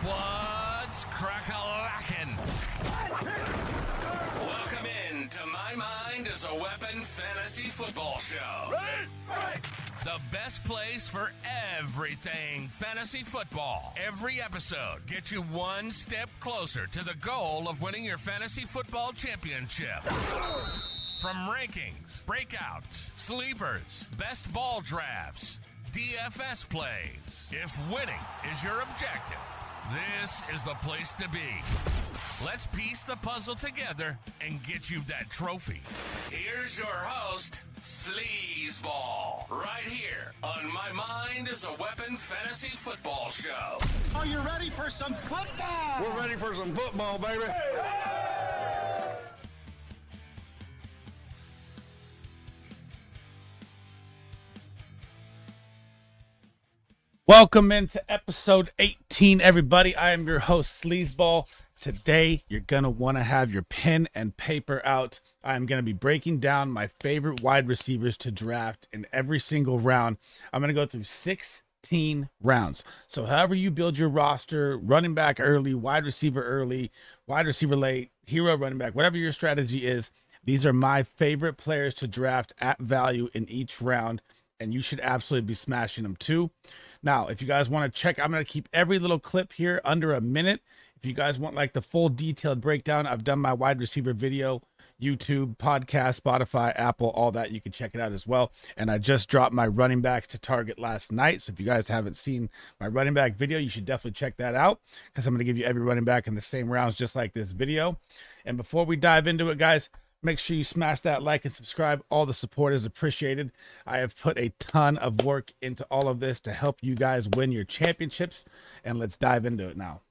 What's crack-a-lackin'? Welcome in to My Mind is a Weapon Fantasy Football Show. The best place for everything fantasy football. Every episode gets you one step closer to the goal of winning your fantasy football championship. From rankings, breakouts, sleepers, best ball drafts, DFS plays. If winning is your objective, this is the place to be. Let's piece the puzzle together and get you that trophy. Here's your host, SleezBall, right here on My Mind is a Weapon Fantasy Football Show. Are you ready for some football? We're ready for some football, baby. Welcome into episode 18, everybody. I am your host, SleezBall. Today, you're going to want to have your pen and paper out. I'm going to be breaking down my favorite wide receivers to draft in every single round. I'm going to go through 16 rounds. So however you build your roster, running back early, wide receiver late, hero running back, whatever your strategy is, these are my favorite players to draft at value in each round, and you should absolutely be smashing them too. Now, if you guys want to check, I'm going to keep every little clip here under a minute. If you guys want like the full detailed breakdown, I've done my wide receiver video, YouTube, podcast, Spotify, Apple, all that. You can check it out as well. And I just dropped my running backs to target last night. So if you guys haven't seen my running back video, you should definitely check that out because I'm going to give you every running back in the same rounds just like this video. And before we dive into it, guys, make sure you smash that like and subscribe. All the support is appreciated. I have put a ton of work into all of this to help you guys win your championships. And let's dive into it now.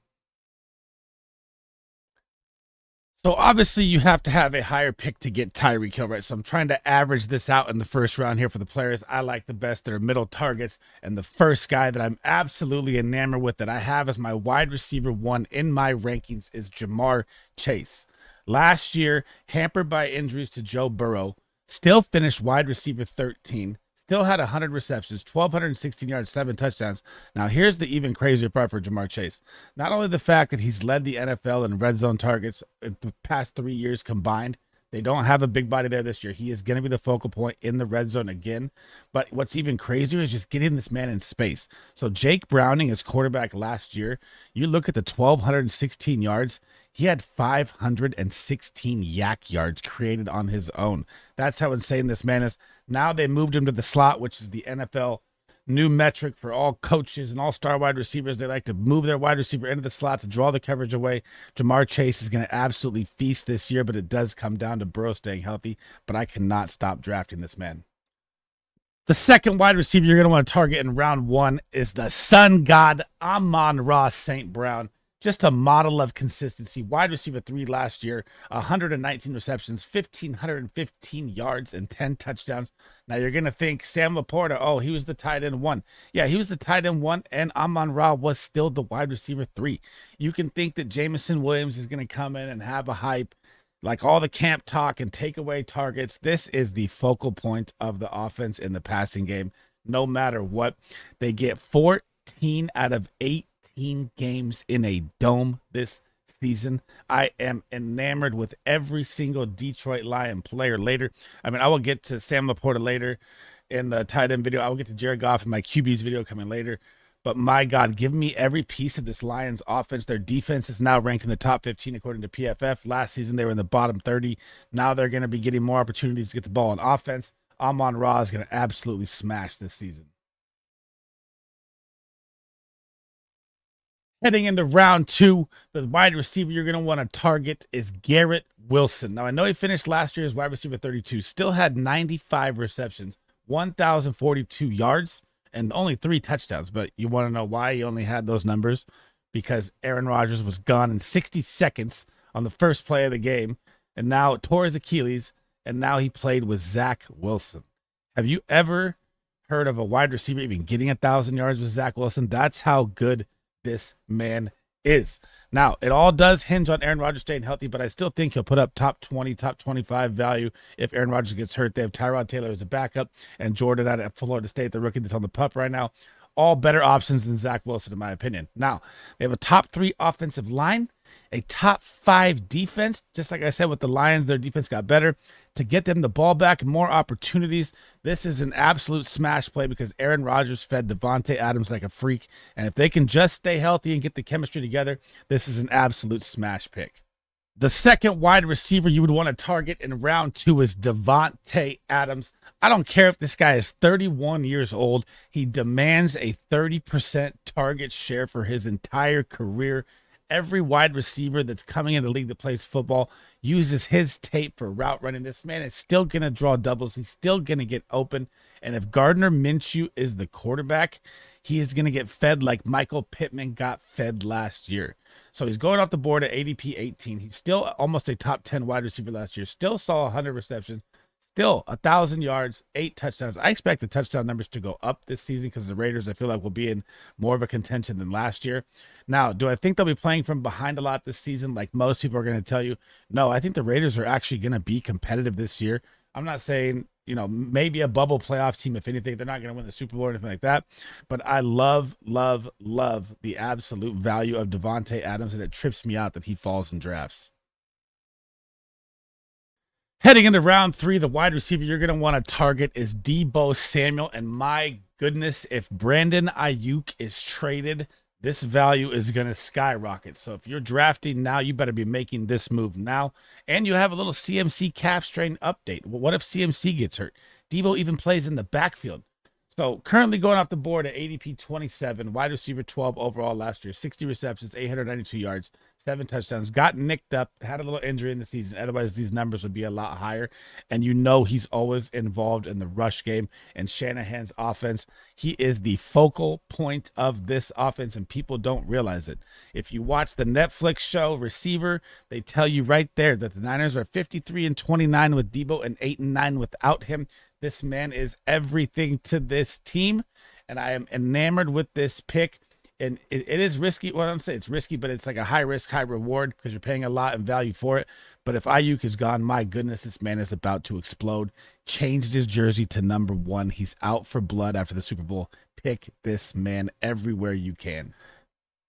So obviously you have to have a higher pick to get Tyreek Hill, right? So I'm trying to average this out in the first round here for the players I like the best that are middle targets. And the first guy that I'm absolutely enamored with that I have as my wide receiver one in my rankings is Ja'Marr Chase. Last year, hampered by injuries to Joe Burrow, still finished wide receiver 13, still had 100 receptions, 1,216 yards, 7 touchdowns. Now, here's the even crazier part for Ja'Marr Chase. Not only the fact that he's led the NFL in red zone targets in the past 3 years combined, they don't have a big body there this year. He is going to be the focal point in the red zone again. But what's even crazier is just getting this man in space. So Jake Browning, as quarterback last year, you look at the 1,216 yards, he had 516 yak yards created on his own. That's how insane this man is. Now they moved him to the slot, which is the NFL new metric for all coaches and all star wide receivers. They like to move their wide receiver into the slot to draw the coverage away. Ja'Marr Chase is going to absolutely feast this year, but it does come down to Burrow staying healthy. But I cannot stop drafting this man. The second wide receiver you're going to want to target in round one is the sun god Amon-Ra St. Brown. Just a model of consistency. Wide receiver 3 last year, 119 receptions, 1,515 yards, and 10 touchdowns. Now you're going to think Sam Laporta, oh, he was the tight end 1. Yeah, he was the tight end 1, and Amon-Ra was still the wide receiver 3. You can think that Jameson Williams is going to come in and have a hype, like all the camp talk and take away targets. This is the focal point of the offense in the passing game, no matter what. They get 14 out of 18 games in a dome this season. I am enamored with every single Detroit Lion player later. I mean, I will get to Sam Laporta later in the tight end video. I will get to Jared Goff in my QB's video coming later. But my God, give me every piece of this Lions offense. Their defense is now ranked in the top 15 according to PFF. Last season, they were in the bottom 30. Now they're going to be getting more opportunities to get the ball on offense. Amon-Ra is going to absolutely smash this season. Heading into round 2, the wide receiver you're going to want to target is Garrett Wilson. Now, I know he finished last year as wide receiver 32, still had 95 receptions, 1,042 yards, and only 3 touchdowns. But you want to know why he only had those numbers? Because Aaron Rodgers was gone in 60 seconds on the first play of the game, and now tore his Achilles, and now he played with Zach Wilson. Have you ever heard of a wide receiver even getting 1,000 yards with Zach Wilson? That's how good this man is. Now, it all does hinge on Aaron Rodgers staying healthy, but I still think he'll put up top 20, top 25 value if Aaron Rodgers gets hurt. They have Tyrod Taylor as a backup and Jordan out at Florida State, the rookie that's on the pup right now. all better options than Zach Wilson, in my opinion. Now, they have a top 3 offensive line, a top 5 defense. Just like I said with the Lions, their defense got better. To get them the ball back, more opportunities. This is an absolute smash play because Aaron Rodgers fed Devonte Adams like a freak. And if they can just stay healthy and get the chemistry together, this is an absolute smash pick. The second wide receiver you would want to target in round 2 is Devonte Adams. I don't care if this guy is 31 years old. He demands a 30% target share for his entire career. Every wide receiver that's coming in the league that plays football uses his tape for route running. This man is still going to draw doubles. He's still going to get open. And if Gardner Minshew is the quarterback, he is going to get fed like Michael Pittman got fed last year. So he's going off the board at ADP 18. He's still almost a top 10 wide receiver last year. Still saw 100 receptions. Still 1,000 yards, 8 touchdowns. I expect the touchdown numbers to go up this season because the Raiders, I feel like, will be in more of a contention than last year. Now, do I think they'll be playing from behind a lot this season like most people are going to tell you? No, I think the Raiders are actually going to be competitive this year. I'm not saying, maybe a bubble playoff team. If anything, they're not going to win the Super Bowl or anything like that. But I love the absolute value of Devonte Adams, and it trips me out that he falls in drafts. Heading into round 3, the wide receiver you're going to want to target is Deebo Samuel. And my goodness, if Brandon Ayuk is traded, this value is going to skyrocket. So if you're drafting now, you better be making this move now. And you have a little CMC calf strain update. Well, what if CMC gets hurt? Deebo even plays in the backfield. So currently going off the board at ADP 27, wide receiver 12 overall last year, 60 receptions, 892 yards, 7 touchdowns, got nicked up, had a little injury in the season. Otherwise, these numbers would be a lot higher. And he's always involved in the rush game and Shanahan's offense. He is the focal point of this offense, and people don't realize it. If you watch the Netflix show Receiver, they tell you right there that the Niners are 53-29 with Deebo and 8-9 without him. This man is everything to this team, and I am enamored with this pick. And it is risky. Well, I'm saying it's risky, but it's like a high risk, high reward because you're paying a lot in value for it. But if Ayuk is gone, my goodness, this man is about to explode. Changed his jersey to number 1. He's out for blood after the Super Bowl. Pick this man everywhere you can.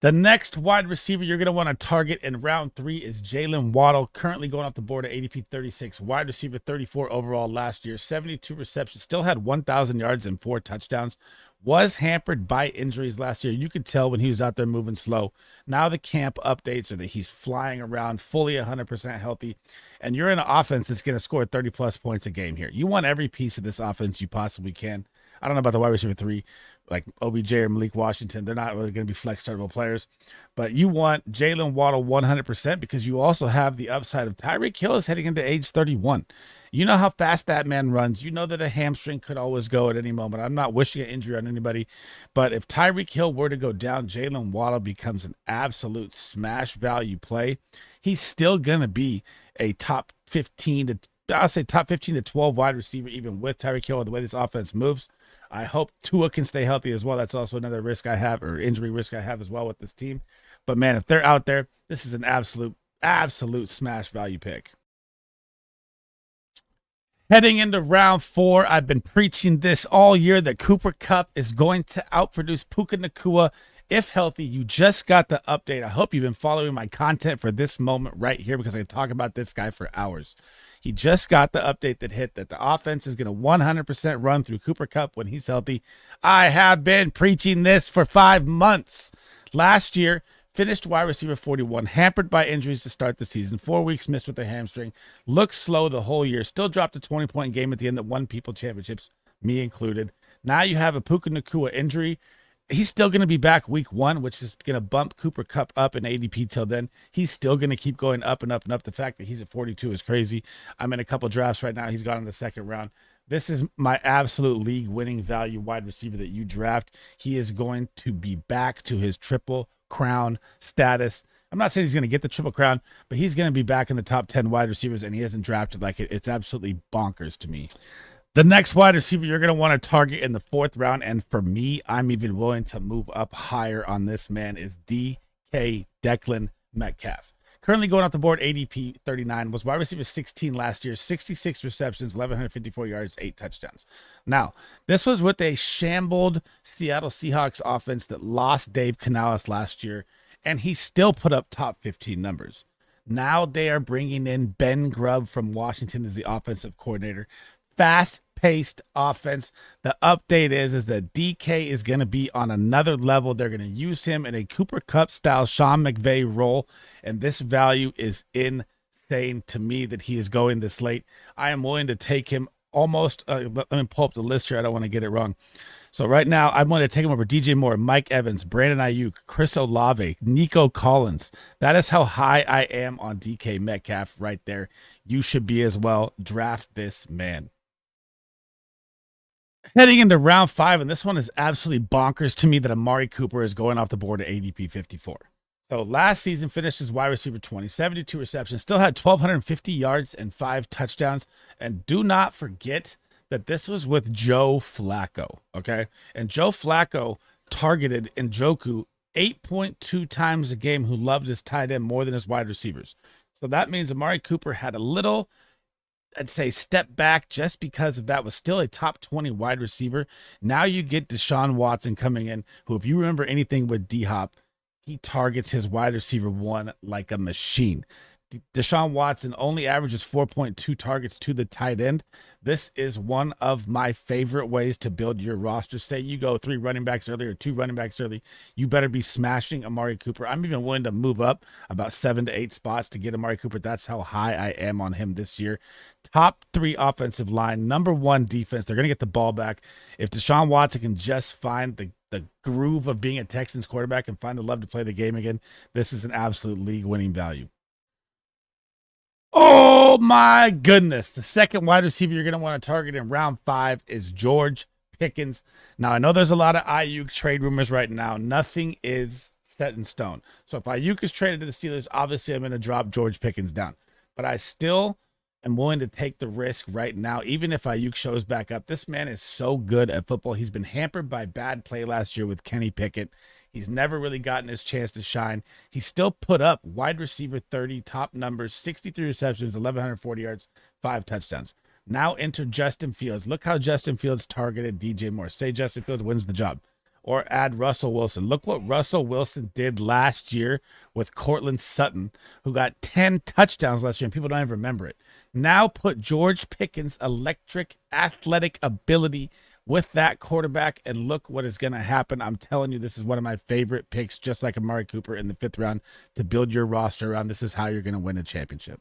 The next wide receiver you're going to want to target in round 3 is Jaylen Waddle, currently going off the board at ADP 36, wide receiver 34 overall last year, 72 receptions, still had 1,000 yards and 4 touchdowns, was hampered by injuries last year. You could tell when he was out there moving slow. Now the camp updates are that he's flying around, fully 100% healthy, and you're in an offense that's going to score 30-plus points a game here. You want every piece of this offense you possibly can. I don't know about the wide receiver 3, like OBJ or Malik Washington. They're not really going to be flex startable players. But you want Jaylen Waddle 100% because you also have the upside of Tyreek Hill is heading into age 31. You know how fast that man runs. You know that a hamstring could always go at any moment. I'm not wishing an injury on anybody. But if Tyreek Hill were to go down, Jaylen Waddle becomes an absolute smash value play. He's still going to be a top 15 to 12 wide receiver, even with Tyreek Hill, the way this offense moves. I hope Tua can stay healthy as well. That's also another risk I have, or injury risk I have as well with this team. But man, if they're out there, this is an absolute smash value pick. Heading into round 4, I've been preaching this all year that Cooper Kupp is going to outproduce Puka Nacua if healthy. You just got the update. I hope you've been following my content for this moment right here because I talk about this guy for hours. He just got the update that hit that the offense is going to 100% run through Cooper Kupp when he's healthy. I have been preaching this for 5 months. Last year, finished wide receiver 41, hampered by injuries to start the season. 4 weeks missed with a hamstring. Looked slow the whole year. Still dropped a 20-point game at the end that won people championships, me included. Now you have a Puka Nacua injury. He's still going to be back week 1, which is going to bump Cooper Kupp up in ADP till then. He's still going to keep going up and up and up. The fact that he's at 42 is crazy. I'm in a couple drafts right now. He's gone in the second round. This is my absolute league-winning value wide receiver that you draft. He is going to be back to his triple crown status. I'm not saying he's going to get the triple crown, but he's going to be back in the top 10 wide receivers, and he hasn't drafted like it. It's absolutely bonkers to me. The next wide receiver you're going to want to target in the 4th round, and for me, I'm even willing to move up higher on this man, is DK Declan Metcalf. Currently going off the board, ADP 39, was wide receiver 16 last year, 66 receptions, 1,154 yards, 8 touchdowns. Now, this was with a shambled Seattle Seahawks offense that lost Dave Canales last year, and he still put up top 15 numbers. Now they are bringing in Ben Grubb from Washington as the offensive coordinator. Fast-paced offense. The update is that DK is going to be on another level. They're going to use him in a Cooper Kupp-style Sean McVay role, and this value is insane to me that he is going this late. I am willing to take him almost. Let me pull up the list here. I don't want to get it wrong. So right now, I'm going to take him over DJ Moore, Mike Evans, Brandon Ayuk, Chris Olave, Nico Collins. That is how high I am on DK Metcalf right there. You should be as well. Draft this man. Heading into round 5, and this one is absolutely bonkers to me that Amari Cooper is going off the board at ADP 54. So last season finished as wide receiver 20, 72 receptions, still had 1,250 yards and 5 touchdowns. And do not forget that this was with Joe Flacco, okay? And Joe Flacco targeted Njoku 8.2 times a game, who loved his tight end more than his wide receivers. So that means Amari Cooper had a little, I'd say, step back just because of that. Was still a top 20 wide receiver. Now you get Deshaun Watson coming in, who, if you remember anything with D-Hop, he targets his wide receiver 1 like a machine. Deshaun Watson only averages 4.2 targets to the tight end. This is one of my favorite ways to build your roster. Say you go 3 running backs early or 2 running backs early, you better be smashing Amari Cooper. I'm even willing to move up about 7 to 8 spots to get Amari Cooper. That's how high I am on him this year. Top 3 offensive line, number 1 defense. They're going to get the ball back. If Deshaun Watson can just find the groove of being a Texans quarterback and find the love to play the game again, this is an absolute league-winning value. Oh my goodness. The second wide receiver you're going to want to target in round 5 is George Pickens. Now, I know there's a lot of Ayuk trade rumors right now. Nothing is set in stone. So if Ayuk is traded to the Steelers, obviously I'm going to drop George Pickens down. But I still am willing to take the risk right now, even if Ayuk shows back up. This man is so good at football. He's been hampered by bad play last year with Kenny Pickett. He's never really gotten his chance to shine. He still put up wide receiver 30 top numbers, 63 receptions, 1,140 yards, 5 touchdowns. Now enter Justin Fields. Look how Justin Fields targeted DJ Moore. Say Justin Fields wins the job. Or add Russell Wilson. Look what Russell Wilson did last year with Cortland Sutton, who got 10 touchdowns last year, and people don't even remember it. Now put George Pickens' electric athletic ability with that quarterback, and look what is going to happen. I'm telling you, this is one of my favorite picks, just like Amari Cooper in the 5th round, to build your roster around. This is how you're going to win a championship.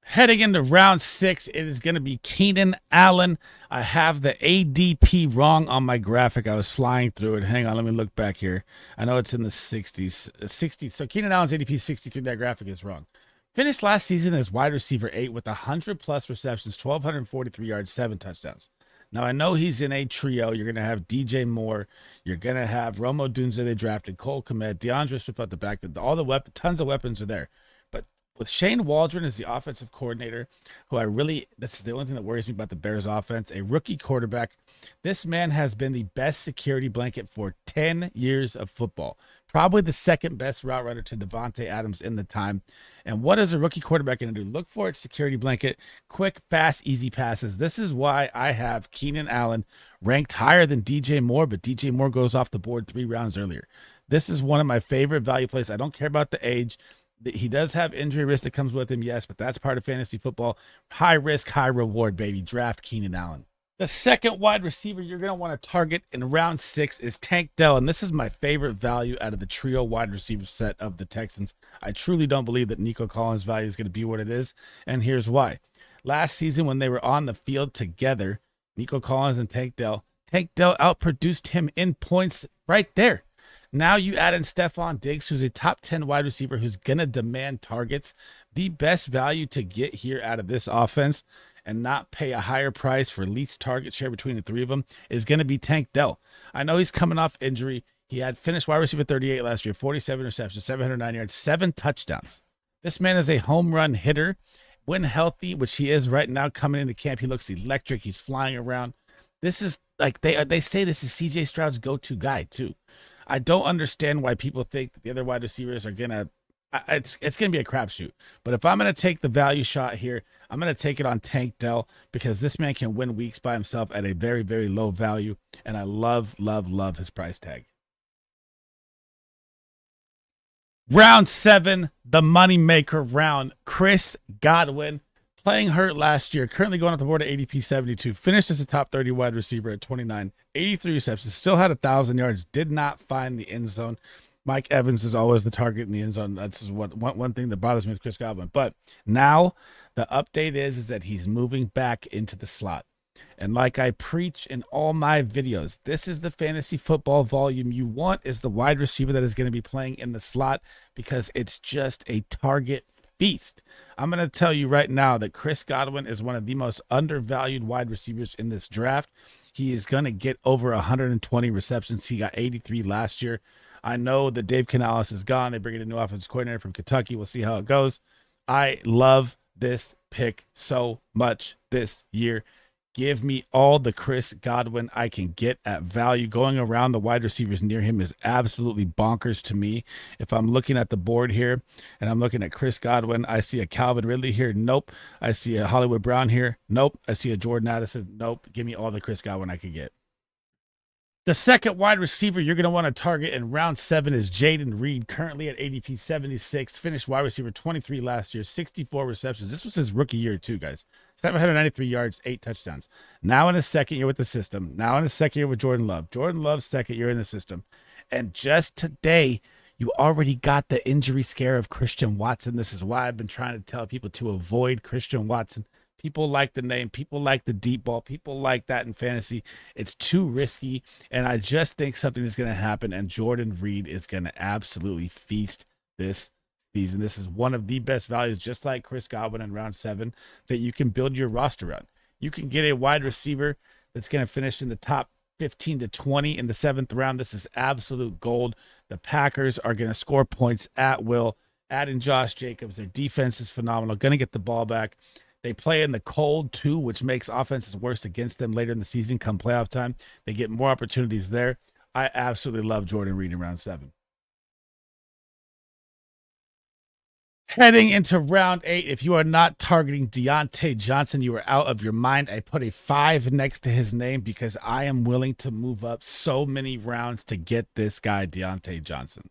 Heading into round 6, it is going to be Keenan Allen. I have the ADP wrong on my graphic. I was flying through it. Hang on, let me look back here. I know it's in the 60s. So Keenan Allen's ADP 63. That graphic is wrong. Finished last season as wide receiver 8 with 100-plus receptions, 1,243 yards, 7 touchdowns. Now, I know he's in a trio. You're going to have DJ Moore. You're going to have Rome Odunze they drafted, Cole Kmet, DeAndre Swift at the back. All the tons of weapons are there. But with Shane Waldron as the offensive coordinator, that's the only thing that worries me about the Bears offense, a rookie quarterback. This man has been the best security blanket for 10 years of football. Probably the second best route runner to Devonte Adams in the time. And what is a rookie quarterback going to do? Look for its security blanket, quick, fast, easy passes. This is why I have Keenan Allen ranked higher than DJ Moore, but DJ Moore goes off the board 3 rounds earlier. This is one of my favorite value plays. I don't care about the age. He does have injury risk that comes with him, yes, but that's part of fantasy football. High risk, high reward, baby. Draft Keenan Allen. The second wide receiver you're going to want to target in round 6 is Tank Dell, and this is my favorite value out of the trio wide receiver set of the Texans. I truly don't believe that Nico Collins' value is going to be what it is, and here's why. Last season when they were on the field together, Nico Collins and Tank Dell outproduced him in points right there. Now you add in Stephon Diggs, who's a top 10 wide receiver who's going to demand targets. The best value to get here out of this offense and not pay a higher price for least target share between the 3 of them is going to be Tank Dell. I know he's coming off injury. He had finished wide receiver 38 last year, 47 receptions, 709 yards, 7 touchdowns. This man is a home run hitter. When healthy, which he is right now coming into camp, he looks electric. He's flying around. This is like they say this is CJ Stroud's go-to guy too. I don't understand why people think that the other wide receivers are going to, it's going to be a crapshoot. But if I'm going to take the value shot here, I'm going to take it on Tank Dell because this man can win weeks by himself at a very, very low value. And I love, love, love his price tag. Round 7, the moneymaker round. Chris Godwin, playing hurt last year, currently going off the board at ADP 72, finished as a top 30 wide receiver at 29, 83 receptions, still had 1,000 yards, did not find the end zone. Mike Evans is always the target in the end zone. That's one thing that bothers me with Chris Godwin. But now the update is that he's moving back into the slot. And like I preach in all my videos, this is the fantasy football volume you want, is the wide receiver that is going to be playing in the slot because it's just a target feast. I'm going to tell you right now that Chris Godwin is one of the most undervalued wide receivers in this draft. He is going to get over 120 receptions. He got 83 last year. I know that Dave Canales is gone. They bring in a new offensive coordinator from Kentucky. We'll see how it goes. I love this pick so much this year. Give me all the Chris Godwin I can get at value. Going around the wide receivers near him is absolutely bonkers to me. If I'm looking at the board here and I'm looking at Chris Godwin, I see a Calvin Ridley here. Nope. I see a Hollywood Brown here. Nope. I see a Jordan Addison. Nope. Give me all the Chris Godwin I can get. The second wide receiver you're going to want to target in round 7 is Jaden Reed, currently at ADP 76, finished wide receiver 23 last year, 64 receptions. This was his rookie year too, guys. 793 yards, 8 touchdowns. Now in his second year with the system. Now in his second year with Jordan Love. Jordan Love's second year in the system. And just today, you already got the injury scare of Christian Watson. This is why I've been trying to tell people to avoid Christian Watson. People like the name. People like the deep ball. People like that in fantasy. It's too risky. And I just think something is going to happen. And Jordan Reed is going to absolutely feast this season. This is one of the best values, just like Chris Godwin in round 7, that you can build your roster around. You can get a wide receiver that's going to finish in the top 15 to 20 in the 7th round. This is absolute gold. The Packers are going to score points at will. Adding Josh Jacobs. Their defense is phenomenal. Going to get the ball back. They play in the cold, too, which makes offenses worse against them later in the season come playoff time. They get more opportunities there. I absolutely love Jordan Reed in round 7. Heading into round 8, if you are not targeting Deontay Johnson, you are out of your mind. I put a 5 next to his name because I am willing to move up so many rounds to get this guy, Deontay Johnson.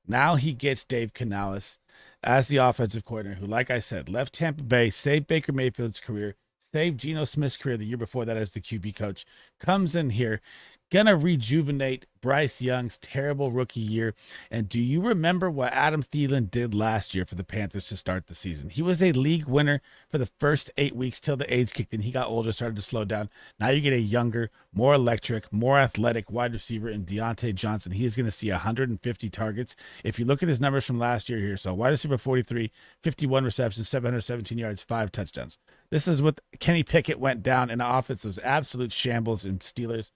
Now he gets Dave Canales as the offensive coordinator who, like I said, left Tampa Bay, saved Baker Mayfield's career, saved Geno Smith's career the year before that as the QB coach, comes in here, gonna rejuvenate Bryce Young's terrible rookie year. And do you remember what Adam Thielen did last year for the Panthers to start the season? He was a league winner for the first 8 weeks till the age kicked in. He got older, started to slow down. Now you get a younger, more electric, more athletic wide receiver in Deontay Johnson. He is going to see 150 targets. If you look at his numbers from last year here, so wide receiver 43, 51 receptions, 717 yards, 5 touchdowns. This is what Kenny Pickett went down in the offense. It was absolute shambles in Steelers.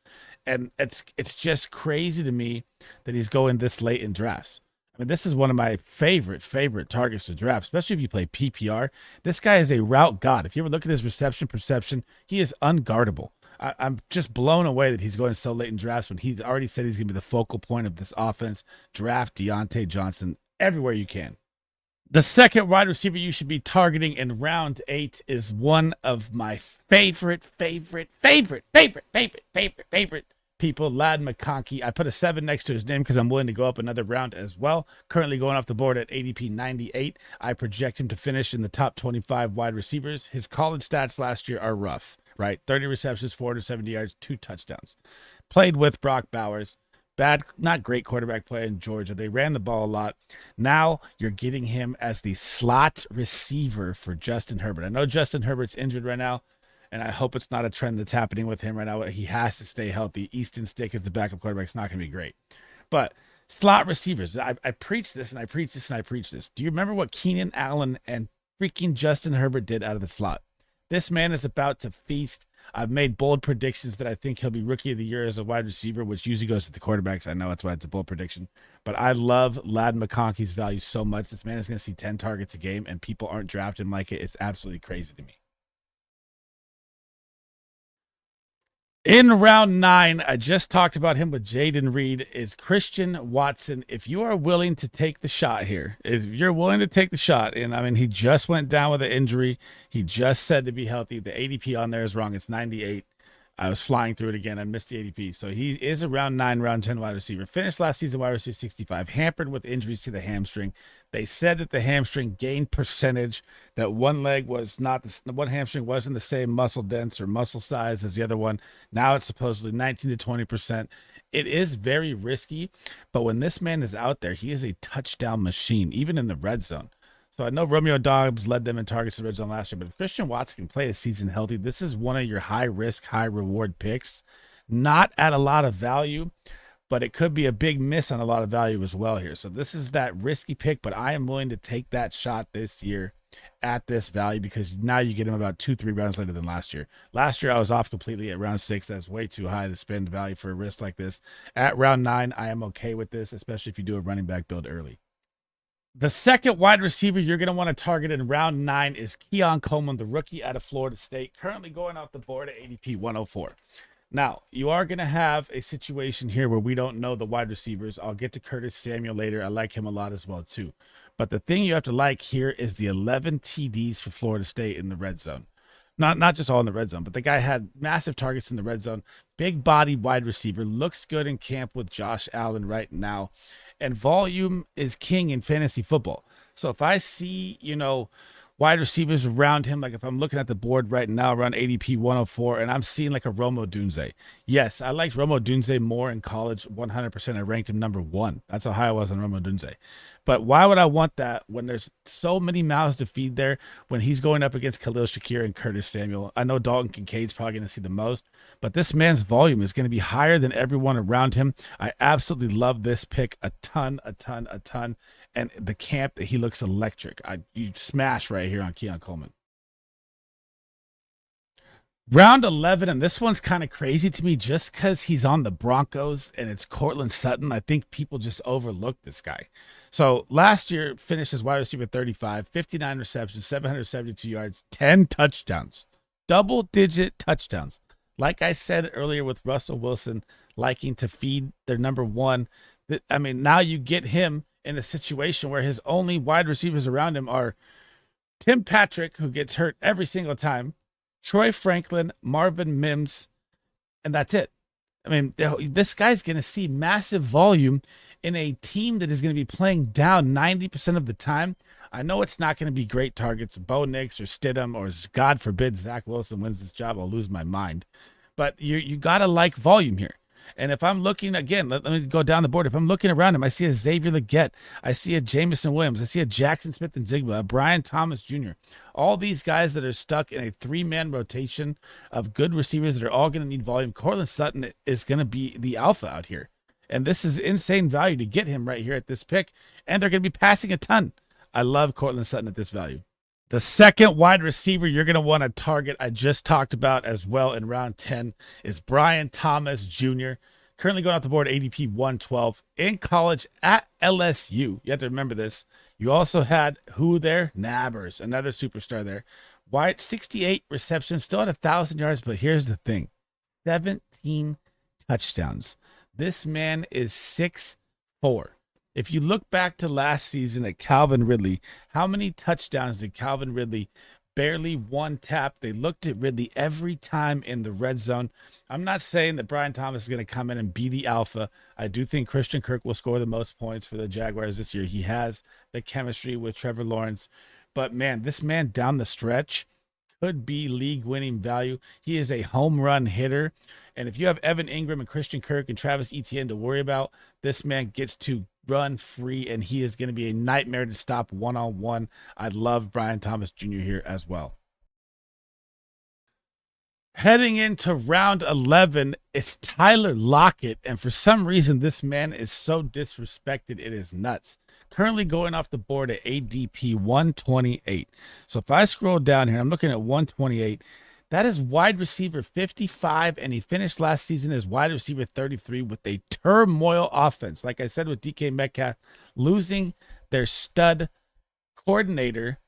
And it's just crazy to me that he's going this late in drafts. I mean, this is one of my favorite targets to draft, especially if you play PPR. This guy is a route god. If you ever look at his reception perception, he is unguardable. I'm just blown away that he's going so late in drafts when he's already said he's going to be the focal point of this offense. Draft Deontay Johnson everywhere you can. The second wide receiver you should be targeting in round 8 is one of my favorite people, Ladd McConkey. I put a 7 next to his name because I'm willing to go up another round as well. Currently going off the board at ADP 98. I project him to finish in the top 25 wide receivers. His college stats last year are rough, right? 30 receptions, 470 yards, 2 touchdowns. Played with Brock Bowers. Bad, not great quarterback play in Georgia. They ran the ball a lot. Now you're getting him as the slot receiver for Justin Herbert. I know Justin Herbert's injured right now, and I hope it's not a trend that's happening with him right now. He has to stay healthy. Easton Stick as the backup quarterback is not going to be great. But slot receivers, I preach this and I preach this and I preach this. Do you remember what Keenan Allen and freaking Justin Herbert did out of the slot? This man is about to feast. I've made bold predictions that I think he'll be rookie of the year as a wide receiver, which usually goes to the quarterbacks. I know that's why it's a bold prediction. But I love Ladd McConkey's value so much. This man is going to see 10 targets a game, and people aren't drafting like it. It's absolutely crazy to me. In round 9, I just talked about him with Jaden Reed, is Christian Watson. If you are willing to take the shot here, if you're willing to take the shot, and I mean, he just went down with an injury. He just said to be healthy. The ADP on there is wrong. It's 98. I was flying through it again. I missed the ADP. So he is a round 9, round 10 wide receiver. Finished last season wide receiver 65, hampered with injuries to the hamstring. They said that the hamstring gained percentage, that one leg was not, one hamstring wasn't the same muscle dense or muscle size as the other one. Now it's supposedly 19 to 20%. It is very risky, but when this man is out there, he is a touchdown machine, even in the red zone. So I know Romeo Dobbs led them in targets in the red zone last year, but if Christian Watson can play a season healthy, this is one of your high-risk, high-reward picks. Not at a lot of value, but it could be a big miss on a lot of value as well here. So this is that risky pick, but I am willing to take that shot this year at this value because now you get him about 2-3 rounds later than last year. Last year, I was off completely at round 6. That's way too high to spend value for a risk like this. At round 9, I am okay with this, especially if you do a running back build early. The second wide receiver you're going to want to target in round 9 is Keon Coleman, the rookie out of Florida State, currently going off the board at ADP 104. Now, you are going to have a situation here where we don't know the wide receivers. I'll get to Curtis Samuel later. I like him a lot as well, too. But the thing you have to like here is the 11 TDs for Florida State in the red zone. Not just all in the red zone, but the guy had massive targets in the red zone. Big body wide receiver. Looks good in camp with Josh Allen right now. And volume is king in fantasy football. So if I see, wide receivers around him, like if I'm looking at the board right now around ADP 104 and I'm seeing like a Romo Dunze. Yes, I liked Romo Dunze more in college, 100%. I ranked him number 1. That's how high I was on Romo Dunze. But why would I want that when there's so many mouths to feed there when he's going up against Khalil Shakir and Curtis Samuel? I know Dalton Kincaid's probably going to see the most, but this man's volume is going to be higher than everyone around him. I absolutely love this pick a ton. And the camp, he looks electric. You smash right here on Keon Coleman. Round 11, and this one's kind of crazy to me just because he's on the Broncos and it's Cortland Sutton. I think people just overlook this guy. So last year, finished as wide receiver 35, 59 receptions, 772 yards, 10 touchdowns, double-digit touchdowns. Like I said earlier with Russell Wilson liking to feed their number 1, I mean, now you get him in a situation where his only wide receivers around him are Tim Patrick, who gets hurt every single time, Troy Franklin, Marvin Mims, and that's it. I mean, this guy's going to see massive volume in a team that is going to be playing down 90% of the time. I know it's not going to be great targets, Bo Nix or Stidham, or God forbid Zach Wilson wins this job, I'll lose my mind. But you got to like volume here. And if I'm looking, again, let me go down the board. If I'm looking around him, I see a Xavier Legette. I see a Jamison Williams. I see a Jackson Smith and Zigba, a Brian Thomas Jr. All these guys that are stuck in a 3-man rotation of good receivers that are all going to need volume. Cortland Sutton is going to be the alpha out here. And this is insane value to get him right here at this pick. And they're going to be passing a ton. I love Cortland Sutton at this value. The second wide receiver you're going to want to target, I just talked about as well in round 10, is Brian Thomas Jr., currently going off the board ADP 112. In college at LSU, you have to remember this, you also had who there? Nabbers, another superstar there. Wide 68 receptions, still at 1,000 yards, but here's the thing, 17 touchdowns. This man is 6'4". If you look back to last season at Calvin Ridley, how many touchdowns did Calvin Ridley barely one tap? They looked at Ridley every time in the red zone. I'm not saying that Brian Thomas is going to come in and be the alpha. I do think Christian Kirk will score the most points for the Jaguars this year. He has the chemistry with Trevor Lawrence. But, man, this man down the stretch could be league-winning value. He is a home run hitter. And if you have Evan Ingram and Christian Kirk and Travis Etienne to worry about, this man gets to run free, and he is going to be a nightmare to stop one-on-one. I love Brian Thomas Jr. here as well. Heading into round 11 is Tyler Lockett, and for some reason, this man is so disrespected, it is nuts. Currently going off the board at ADP 128. So if I scroll down here, I'm looking at 128. That is wide receiver 55, and he finished last season as wide receiver 33 with a turmoil offense. Like I said with DK Metcalf, losing their stud coordinator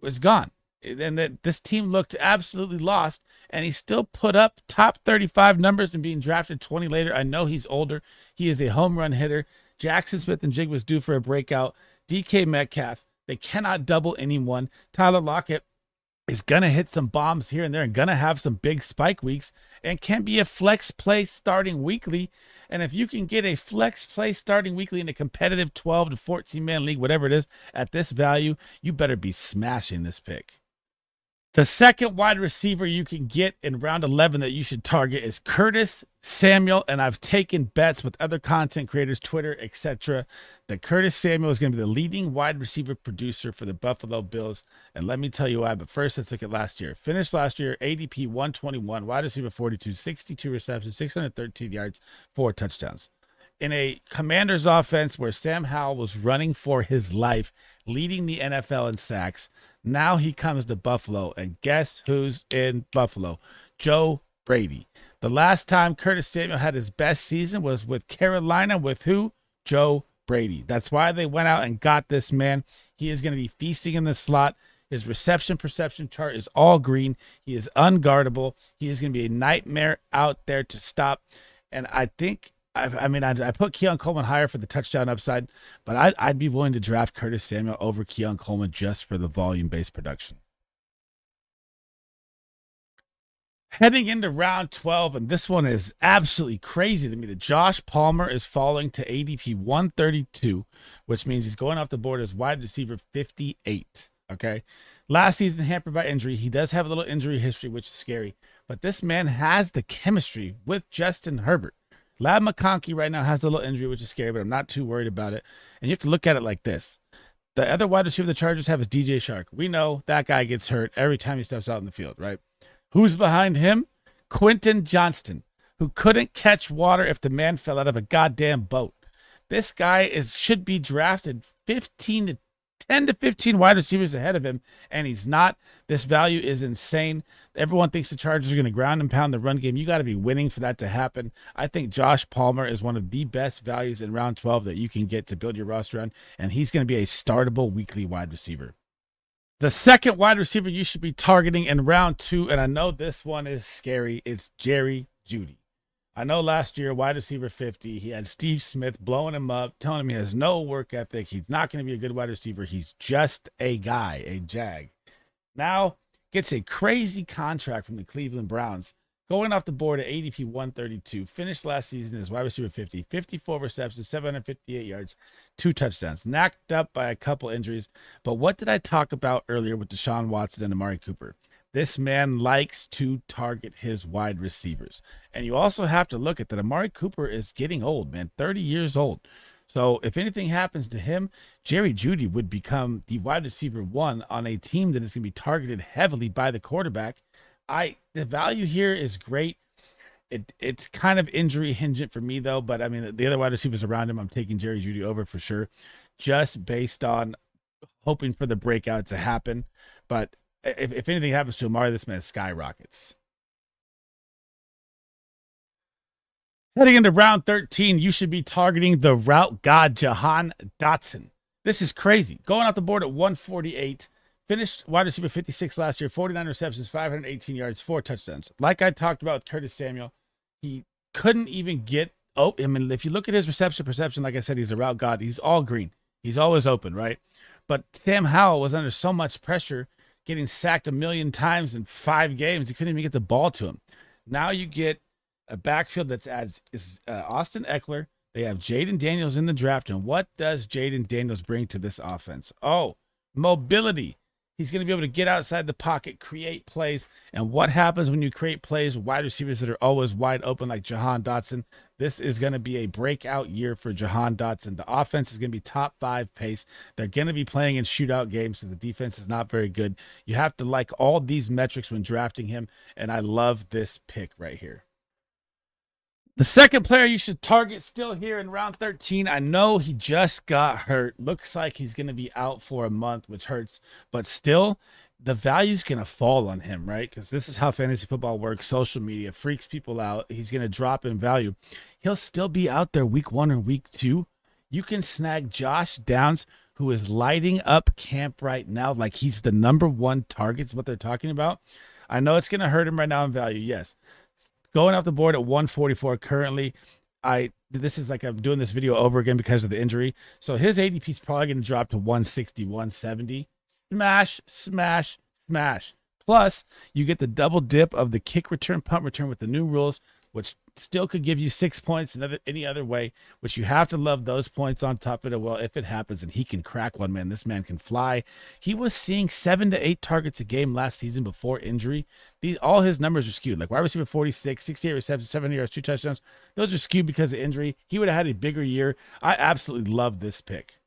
was gone. and that this team looked absolutely lost, and he still put up top 35 numbers and being drafted 20 later. I know he's older. He is a home run hitter. Jackson Smith and Jig was due for a breakout. DK Metcalf, they cannot double anyone. Tyler Lockett is going to hit some bombs here and there and going to have some big spike weeks and can be a flex play starting weekly. And if you can get a flex play starting weekly in a competitive 12 to 14 man league, whatever it is, at this value, you better be smashing this pick. The second wide receiver you can get in round 11 that you should target is Curtis Samuel, and I've taken bets with other content creators, Twitter, etc., that Curtis Samuel is going to be the leading wide receiver producer for the Buffalo Bills, and let me tell you why. But first, let's look at last year. Finished last year, ADP 121, wide receiver 42, 62 receptions, 613 yards, 4 touchdowns. In a Commanders offense where Sam Howell was running for his life, leading the NFL in sacks, now he comes to Buffalo, and guess who's in Buffalo? Joe Brady. The last time Curtis Samuel had his best season was with Carolina with who? Joe Brady. That's why they went out and got this man. He is going to be feasting in the slot. His reception perception chart is all green. He is unguardable. He is going to be a nightmare out there to stop. And I think, I put Keon Coleman higher for the touchdown upside, but I'd be willing to draft Curtis Samuel over Keon Coleman just for the volume-based production. Heading into round 12, and this one is absolutely crazy to me, that Josh Palmer is falling to ADP 132, which means he's going off the board as wide receiver 58, okay? Last season hampered by injury. He does have a little injury history, which is scary, but this man has the chemistry with Justin Herbert. Lab McConkey right now has a little injury, which is scary, but I'm not too worried about it. And you have to look at it like this. The other wide receiver the Chargers have is DJ Shark. We know that guy gets hurt every time he steps out in the field, right? Who's behind him? Quentin Johnston, who couldn't catch water if the man fell out of a goddamn boat. This guy should be drafted 10 to 15 wide receivers ahead of him, and he's not. This value is insane. Everyone thinks the Chargers are going to ground and pound the run game. You got to be winning for that to happen. I think Josh Palmer is one of the best values in round 12 that you can get to build your roster on, and he's going to be a startable weekly wide receiver. The second wide receiver you should be targeting in round 2, and I know this one is scary, it's Jerry Jeudy. I know last year, wide receiver 50, he had Steve Smith blowing him up, telling him he has no work ethic. He's not going to be a good wide receiver. He's just a guy, a jag. Now gets a crazy contract from the Cleveland Browns, going off the board at ADP 132. Finished last season as wide receiver 50, 54 receptions, 758 yards, 2 touchdowns. Knocked up by a couple injuries. But what did I talk about earlier with Deshaun Watson and Amari Cooper? This man likes to target his wide receivers. And you also have to look at that Amari Cooper is getting old, man, 30 years old. So if anything happens to him, Jerry Jeudy would become the wide receiver 1 on a team that is going to be targeted heavily by the quarterback. The value here is great. It's kind of injury hingent for me, though. But, I mean, the other wide receivers around him, I'm taking Jerry Jeudy over for sure, just based on hoping for the breakout to happen. But if anything happens to Amari, this man skyrockets. Heading into round 13, you should be targeting the route god Jahan Dodson. This is crazy. Going off the board at 148, finished wide receiver 56 last year, 49 receptions, 518 yards, 4 touchdowns. Like I talked about with Curtis Samuel, he couldn't even get open. I mean, if you look at his reception perception, like I said, he's a route god. He's all green. He's always open, right? But Sam Howell was under so much pressure, getting sacked 1 million times in 5 games. He couldn't even get the ball to him. Now you get a backfield that's Austin Eckler. They have Jaden Daniels in the draft. And what does Jaden Daniels bring to this offense? Oh, mobility. He's going to be able to get outside the pocket, create plays. And what happens when you create plays with wide receivers that are always wide open like Jahan Dodson? This is going to be a breakout year for Jahan Dodson. The offense is going to be top 5 pace. They're going to be playing in shootout games, so the defense is not very good. You have to like all these metrics when drafting him, and I love this pick right here. The second player you should target still here in round 13. I know he just got hurt. Looks like he's going to be out for a month, which hurts. But still, the value's going to fall on him, right? Because this is how fantasy football works. Social media freaks people out. He's going to drop in value. He'll still be out there week 1 or week 2. You can snag Josh Downs, who is lighting up camp right now like he's the #1 target is what they're talking about. I know it's going to hurt him right now in value, yes. Going off the board at 144 currently. This is like I'm doing this video over again because of the injury. So his ADP is probably going to drop to 160, 170. Smash, smash, smash. Plus, you get the double dip of the kick return, punt return with the new rules, which still could give you 6 points any other way, which you have to love those points on top of it. Well, if it happens and he can crack one, man, this man can fly. He was seeing 7 to 8 targets a game last season before injury. All his numbers are skewed. Like wide receiver 46, 68 receptions, 7 yards, 2 touchdowns. Those are skewed because of injury. He would have had a bigger year. I absolutely love this pick.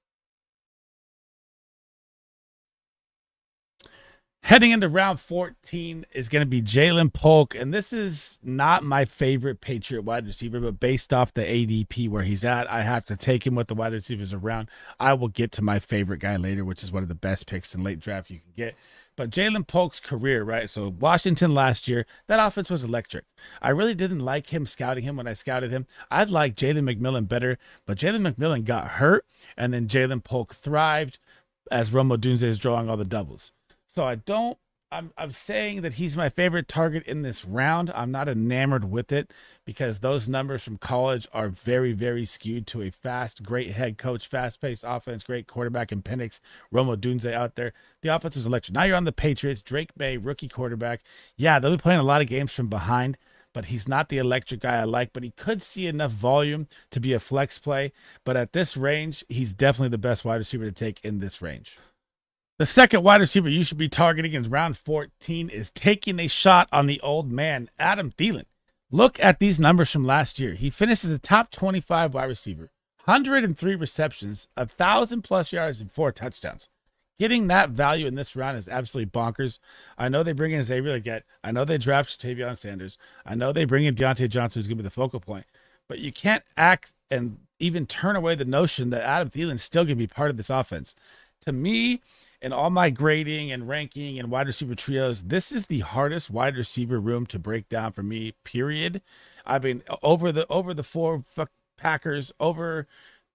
Heading into round 14 is going to be Jalen Polk, and this is not my favorite Patriot wide receiver, but based off the ADP where he's at, I have to take him with the wide receivers around. I will get to my favorite guy later, which is one of the best picks in late draft you can get. But Jalen Polk's career, right? So Washington last year, that offense was electric. I really didn't like him scouting him when I scouted him. I'd like Jalen McMillan better, but Jalen McMillan got hurt, and then Jalen Polk thrived as Rome Odunze is drawing all the doubles. So I'm saying that he's my favorite target in this round. I'm not enamored with it because those numbers from college are very, very skewed to a fast, great head coach, fast-paced offense, great quarterback in Penix, Rome Odunze out there. The offense was electric. Now you're on the Patriots, Drake May, rookie quarterback. Yeah, they'll be playing a lot of games from behind, but he's not the electric guy I like, but he could see enough volume to be a flex play. But at this range, he's definitely the best wide receiver to take in this range. The second wide receiver you should be targeting in round 14 is taking a shot on the old man, Adam Thielen. Look at these numbers from last year. He finished as a top 25 wide receiver, 103 receptions, 1,000+ yards, and 4 touchdowns. Getting that value in this round is absolutely bonkers. I know they bring in Xavier Legette. I know they draft Tavion Sanders. I know they bring in Deontay Johnson, who's going to be the focal point. But you can't act and even turn away the notion that Adam Thielen's still going to be part of this offense. To me, in all my grading and ranking and wide receiver trios, this is the hardest wide receiver room to break down for me, period. I mean, over the 4 Packers, over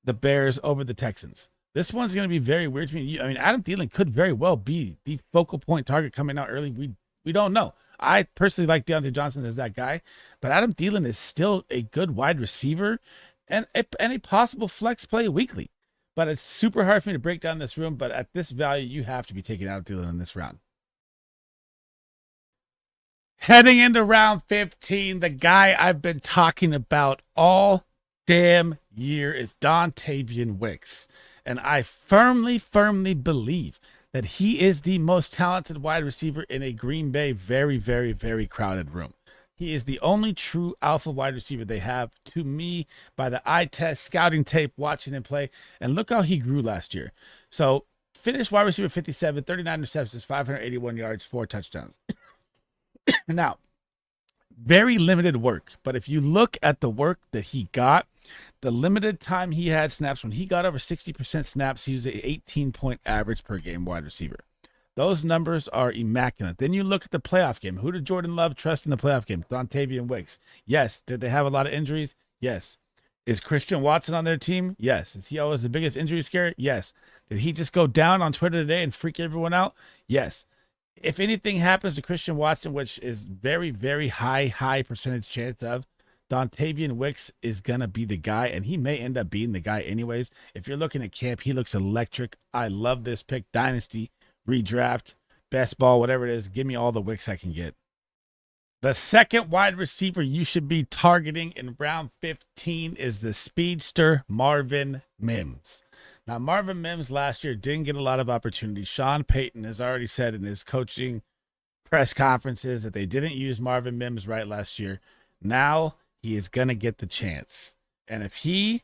the Bears, over the Texans. This one's going to be very weird to me. I mean, Adam Thielen could very well be the focal point target coming out early. We don't know. I personally like Deontay Johnson as that guy, but Adam Thielen is still a good wide receiver and a possible flex play weekly. But it's super hard for me to break down this room. But at this value, you have to be taking Adam Thielen in this round. Heading into round 15, the guy I've been talking about all damn year is Davian Wicks. And I firmly believe that he is the most talented wide receiver in a Green Bay very, very, very crowded room. He is the only true alpha wide receiver they have, to me, by the eye test, scouting tape, watching him play. And look how he grew last year. So, finished wide receiver 57, 39 receptions, 581 yards, 4 touchdowns. Now, very limited work. But if you look at the work that he got, the limited time he had snaps, when he got over 60% snaps, he was an 18-point average per game wide receiver. Those numbers are immaculate. Then you look at the playoff game. Who did Jordan Love trust in the playoff game? Davian Wicks. Yes. Did they have a lot of injuries? Yes. Is Christian Watson on their team? Yes. Is he always the biggest injury scare? Yes. Did he just go down on Twitter today and freak everyone out? Yes. If anything happens to Christian Watson, which is very, very high percentage chance of, Davian Wicks is going to be the guy, and he may end up being the guy anyways. If you're looking at camp, he looks electric. I love this pick. Dynasty, redraft, best ball, whatever it is, give me all the Wicks I can get. The second wide receiver you should be targeting in round 15 is the speedster Marvin MMs. Now, Marvin MMs last year didn't get a lot of opportunities. Sean Payton has already said in his coaching press conferences that they didn't use Marvin MMs right last year. Now he is going to get the chance. And if you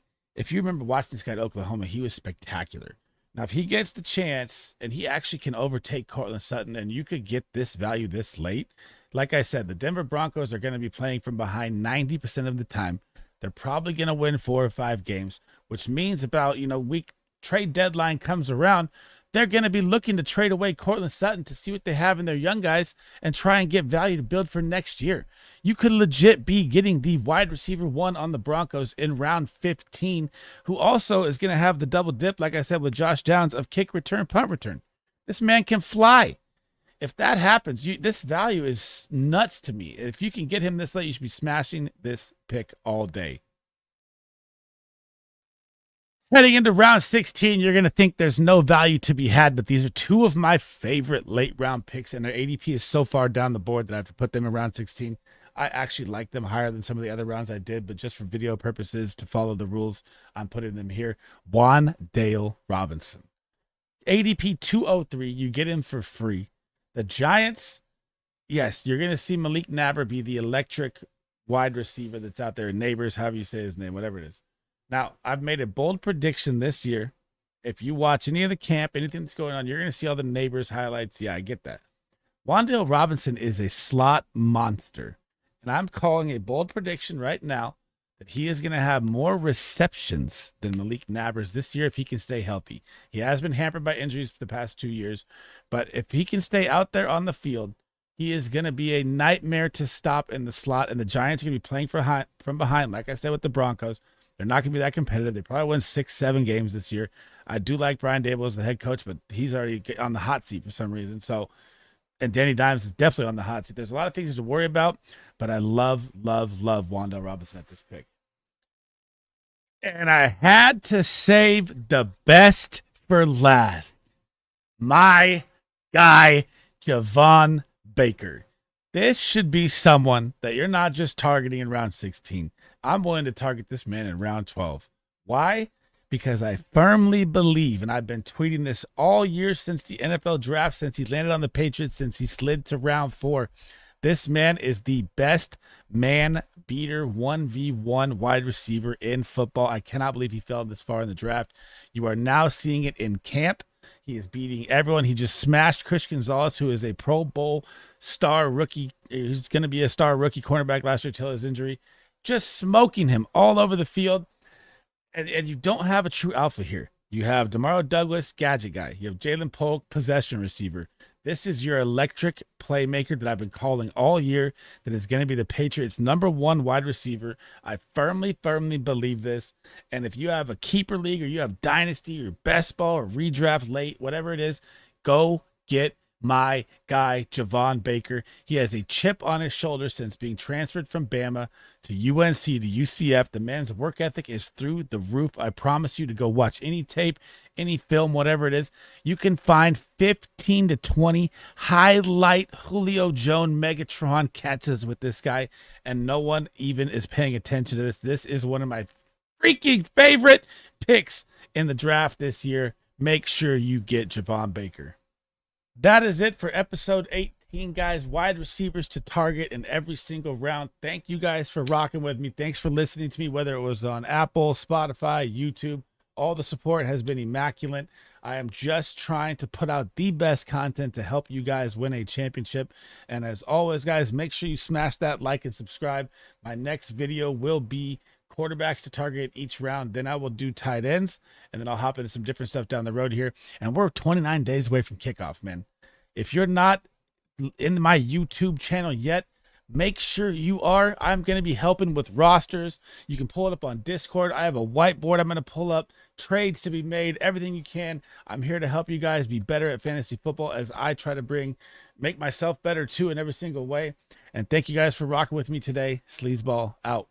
remember watching this guy at Oklahoma, he was spectacular. Now, if he gets the chance and he actually can overtake Cortland Sutton and you could get this value this late, like I said, the Denver Broncos are going to be playing from behind 90% of the time. They're probably going to win 4 or 5 games, which means about, week trade deadline comes around, they're going to be looking to trade away Cortland Sutton to see what they have in their young guys and try and get value to build for next year. You could legit be getting the wide receiver 1 on the Broncos in round 15, who also is going to have the double dip, like I said, with Josh Downs of kick return, punt return. This man can fly. If that happens, this value is nuts to me. If you can get him this late, you should be smashing this pick all day. Heading into round 16, you're going to think there's no value to be had, but these are two of my favorite late round picks, and their ADP is so far down the board that I have to put them in round 16. I actually like them higher than some of the other rounds I did, but just for video purposes, to follow the rules, I'm putting them here. Wale Robinson. ADP 203, you get him for free. The Giants, yes, you're going to see Malik Nabber be the electric wide receiver that's out there. Neighbors, however you say his name, whatever it is. Now, I've made a bold prediction this year. If you watch any of the camp, anything that's going on, you're going to see all the Neighbors highlights. Yeah, I get that. Wale Robinson is a slot monster. And I'm calling a bold prediction right now that he is going to have more receptions than Malik Nabers this year if he can stay healthy. He has been hampered by injuries for the past 2 years. But if he can stay out there on the field, he is going to be a nightmare to stop in the slot. And the Giants are going to be playing from behind, like I said, with the Broncos. They're not going to be that competitive. They probably win 6-7 games this year. I do like Brian Daboll as the head coach, but he's already on the hot seat for some reason. So, and Danny Dimes is definitely on the hot seat. There's a lot of things to worry about, but I love Wale Robinson at this pick. And I had to save the best for last. My guy, Javon Baker. This should be someone that you're not just targeting in round 16. I'm willing to target this man in round 12. Why? Because I firmly believe, and I've been tweeting this all year since the NFL draft, since he landed on the Patriots, since he slid to round 4. This man is the best man beater 1v1 wide receiver in football. I cannot believe he fell this far in the draft. You are now seeing it in camp. He is beating everyone. He just smashed Chris Gonzalez, who is a Pro Bowl star rookie. He's going to be a star rookie cornerback last year till his injury. Just smoking him all over the field. And you don't have a true alpha here. You have DeMario Douglas, gadget guy. You have Jalen Polk, possession receiver. This is your electric playmaker that I've been calling all year that is going to be the Patriots' #1 wide receiver. I firmly believe this. And if you have a keeper league or you have dynasty or best ball or redraft late, whatever it is, go get my guy, Javon Baker. He has a chip on his shoulder since being transferred from Bama to UNC to UCF. The man's work ethic is through the roof. I promise you to go watch any tape, any film, whatever it is. You can find 15 to 20 highlight Julio Jones Megatron catches with this guy, and no one even is paying attention to this. This is one of my freaking favorite picks in the draft this year. Make sure you get Javon Baker. That is it for episode 18, guys. Wide receivers to target in every single round. Thank you guys for rocking with me. Thanks for listening to me, whether it was on Apple, Spotify, YouTube. All the support has been immaculate. I am just trying to put out the best content to help you guys win a championship. And as always, guys, make sure you smash that like and subscribe. My next video will be quarterbacks to target each round. Then I will do tight ends, and then I'll hop into some different stuff down the road here. And we're 29 days away from kickoff, man. If you're not in my YouTube channel yet, make sure you are. I'm going to be helping with rosters. You can pull it up on Discord. I have a whiteboard I'm going to pull up, trades to be made, everything you can. I'm here to help you guys be better at fantasy football as I try to make myself better too in every single way. And thank you guys for rocking with me today. SleezBall out.